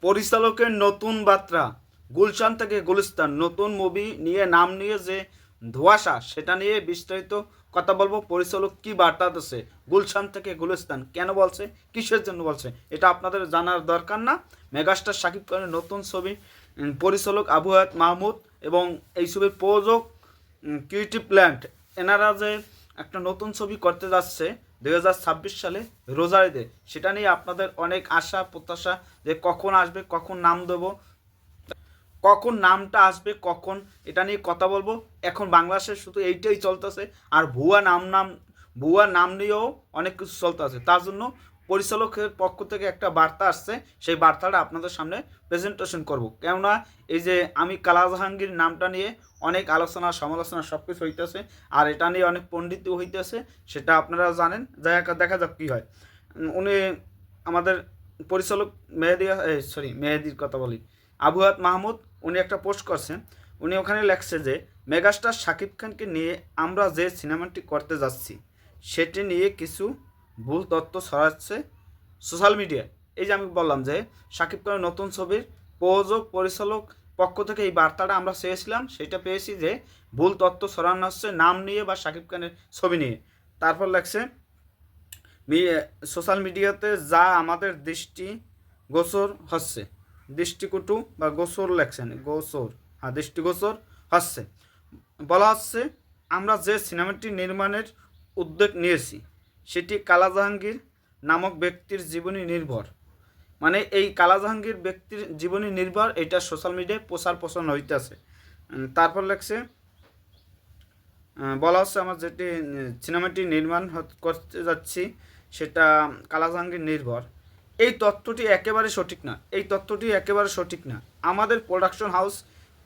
পরিচালকের নতুন বার্তা, গুলশান থেকে গুলিস্তান নতুন মুভি নিয়ে নাম নিয়ে যে ধোঁয়াশা সেটা নিয়ে বিস্তারিত কথা বলবো। পরিচালক কি বার্তা দিচ্ছে, গুলশান থেকে গুলিস্তান কেন বলছে, কিসের জন্য বলছে, এটা আপনাদের জানার দরকার না। মেগাস্টার শাকিব খানের নতুন ছবি, পরিচালক আবু হায়াত মাহমুদ এবং এই ছবির প্রযোজক ক্রিয়েটিভ প্ল্যান্ট, এনারা যে একটা নতুন ছবি করতে যাচ্ছে 2026 সালে রোজার ঈদে, সেটা নিয়ে আপনাদের অনেক আশা প্রত্যাশা যে কখন আসবে, কখন নাম দেবো, কখন নামটা আসবে, কখন এটা নিয়ে কথা বলবো। এখন বাংলাদেশে শুধু এইটাই চলতেছে, আর ভুয়া নাম নিয়েও অনেক কিছু চলতেছে। তার জন্য পরিচালকের পক্ষ থেকে একটা বার্তা আসছে, সেই বার্তাটা আপনাদের সামনে প্রেজেন্টেশন করব। কেননা এই যে আমি কালা জাহাঙ্গীর নামটা নিয়ে অনেক আলোচনা সমালোচনা সব কিছু হইতেছে, আর এটা নিয়ে অনেক পণ্ডিতও হইতেছে, সেটা আপনারা জানেন। দেখা যাক কী হয়। উনি আমাদের পরিচালক মেহেদির কথা বলি, আবু হায়াত মাহমুদ, উনি একটা পোস্ট করছেন। উনি ওখানে লেখছে যে মেগাস্টার শাকিব খানকে নিয়ে আমরা যে সিনেমাটি করতে যাচ্ছি সেটি নিয়ে কিছু ভুল তথ্য ছড়াচ্ছে সোশ্যাল মিডিয়ায়। এই যে আমি বললাম যে শাকিব খানের নতুন ছবির প্রযোজক পরিচালক পক্ষ থেকে এই বার্তাটা আমরা চেয়েছিলাম, সেটা পেয়েছি যে ভুল তথ্য ছড়ানো হচ্ছে নাম নিয়ে বা শাকিব খানের ছবি নিয়ে। তারপর লেখছে সোশ্যাল মিডিয়াতে যা আমাদের দৃষ্টিগোচর হচ্ছে, দৃষ্টিকটু বা গোচর লেখছেন, গোচর, হ্যাঁ দৃষ্টিগোচর হচ্ছে, বলা হচ্ছে আমরা যে সিনেমাটি নির্মাণের উদ্যোগ নিয়েছি সেটি কালা জাহাঙ্গীর নামক ব্যক্তির জীবনী নির্ভর। মানে এই কালা জাহাঙ্গীর ব্যক্তির জীবনী নির্ভর, এটা সোশ্যাল মিডিয়ায় প্রচার হইতেছে। তারপর লেখছে বলা হচ্ছে আমার যেটি সিনেমাটি নির্মাণ করতে যাচ্ছি সেটা কালা জাহাঙ্গীর নির্ভর। এই তথ্যটি একেবারে সঠিক না, এই তথ্যটি একেবারে সঠিক না। আমাদের প্রোডাকশন হাউস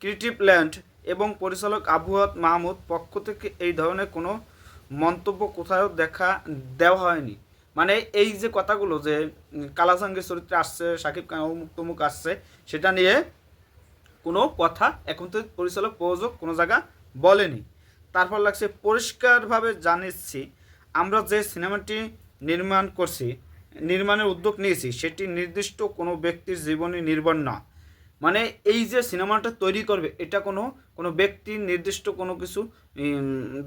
ক্রিয়েটিভ ল্যান্ড এবং পরিচালক আবু হায়াত মাহমুদ পক্ষ থেকে এই ধরনের কোনো মন্তব্য কোথাও দেওয়া হয়নি। মানে এই যে কথাগুলো যে কালা জাহাঙ্গীর চরিত্রে আসছে, শাকিব খান অমুক তমুক আসছে, সেটা নিয়ে কোনো কথা এখন তো পরিচালক প্রযোজক কোনো জায়গা বলেনি। তারপর লাগছে পরিষ্কারভাবে জানিয়েছি আমরা যে সিনেমাটি নির্মাণ করছি, নির্মাণের উদ্যোগ নিয়েছি সেটি নির্দিষ্ট কোনো ব্যক্তির জীবনী নির্ভর না। মানে এই যে সিনেমাটা তৈরি করবে এটা কোনো ব্যক্তির নির্দিষ্ট কোনো কিছু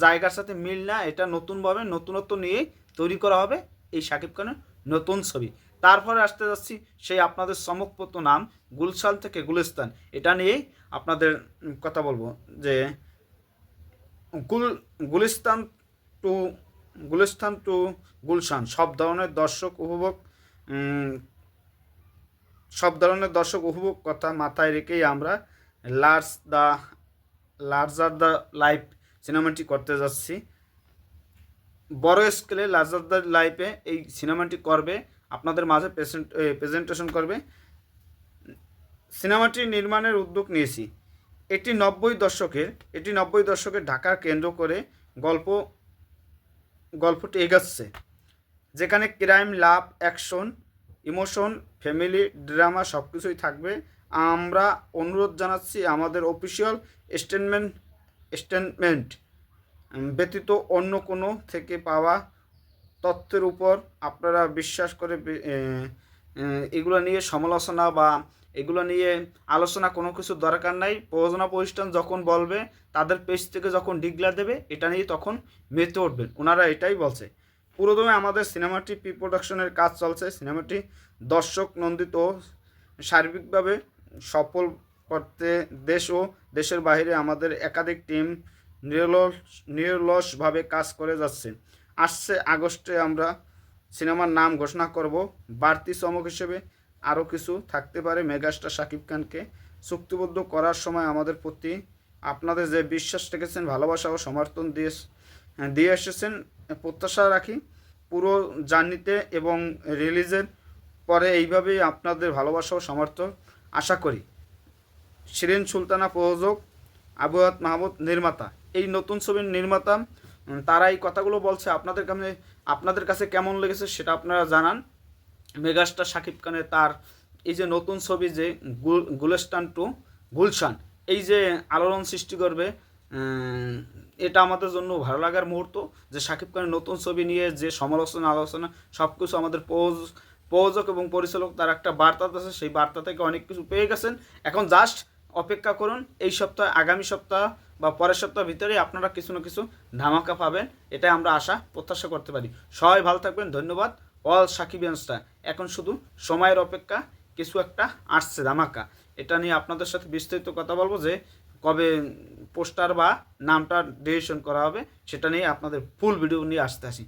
জায়গার সাথে মিল না, এটা নতুনভাবে নতুনত্ব নিয়ে তৈরি করা হবে এই শাকিব খানের নতুন ছবি। তারপরে আসতে যাচ্ছি সেই আপনাদের চমকপ্রদ নাম গুলশান থেকে গুলিস্তান, এটা নিয়েই আপনাদের কথা বলবো যে গুলিস্তান টু গুলিস্তান টু গুলশান সব ধরনের দর্শক উপভোগ কথা মাথায় রেখেই আমরা লার্জার দ্য লাইফ সিনেমাটি করতে যাচ্ছি। বড় স্কেলে লার্জার দ্য লাইফে এই সিনেমাটি করবে, আপনাদের মাঝে প্রেজেন্টেশন করবে। সিনেমাটি নির্মাণের উদ্যোগ নিয়েছি। এটি 90 দশকের ঢাকা কেন্দ্র করে গল্পটি এগাচ্ছে, যেখানে ক্রাইম, লাভ, অ্যাকশন, ইমোশন, ফ্যামিলি ড্রামা সব কিছুই থাকবে। আমরা অনুরোধ জানাচ্ছি আমাদের অফিসিয়াল স্টেটমেন্ট ব্যতীত অন্য কোনো থেকে পাওয়া তথ্যের উপর আপনারা বিশ্বাস করে এগুলো নিয়ে সমালোচনা বা এগুলো নিয়ে আলোচনা কোনো কিছু দরকার নাই। প্রযোজনা প্রতিষ্ঠান যখন বলবে, তাদের পেজ থেকে যখন ডিক্লেয়ার দেবে, এটা নিয়ে তখন মেতে উঠবেন, ওনারা এটাই বলছে। পুরোদমে আমাদের সিনেমাটি প্রি প্রোডাকশনের কাজ চলছে। সিনেমাটি দর্শক নন্দিত ও সার্বিকভাবে সফল করতে দেশ ও দেশের বাইরে আমাদের একাধিক টিম নিরলসভাবে কাজ করে যাচ্ছে। আসছে আগস্টে আমরা সিনেমার নাম ঘোষণা করব। বাড়তি চমক হিসেবে আরও কিছু থাকতে পারে। মেগাস্টার শাকিব খানকে চুক্তিবদ্ধ করার সময় আমাদের প্রতি আপনাদের যে বিশ্বাস রেখেছেন, ভালোবাসা ও সমর্থন দিয়ে এসেছেন, প্রত্যাশা রাখি পুরো জার্নিতে এবং রিলিজের পরে এইভাবেই আপনাদের ভালোবাসা ও সমর্থন আশা করি। শিরিন সুলতানা প্রযোজক, আবু হায়াত মাহমুদ নির্মাতা, এই নতুন ছবির নির্মাতা, তারা এই কথাগুলো বলছে। আপনাদের কাছে কেমন লেগেছে সেটা আপনারা জানান। মেগাস্টার শাকিব খানের তার এই যে নতুন ছবি যে গুলিস্তান টু গুলশান, এই যে আলোড়ন সৃষ্টি করবে, এটা আমাদের জন্য ভালো লাগার মুহূর্ত যে শাকিব খানের নতুন ছবি নিয়ে যে সমালোচনা আলোচনা সব কিছু আমাদের প্রযোজক এবং পরিচালক তার একটা বার্তা আছে, সেই বার্তা থেকে অনেক কিছু পেয়ে গেছেন। এখন জাস্ট অপেক্ষা করুন, এই সপ্তাহ, আগামী সপ্তাহ বা পরের সপ্তাহের ভিতরেই আপনারা কিছু না কিছু ধামাকা পাবেন, এটাই আমরা প্রত্যাশা করতে পারি। সবাই ভালো থাকবেন, ধন্যবাদ। অল সাকিবিয়ানসটা এখন শুধু সময়ের অপেক্ষা, কিছু একটা আসছে ধামাকা, এটা নিয়ে আপনাদের সাথে বিস্তারিত কথা বলবো যে কবে পোস্টার বা নামটা ডিসিশন করা হবে, সেটা নিয়ে আপনাদের ফুল ভিডিও নিয়ে আসতে আসি।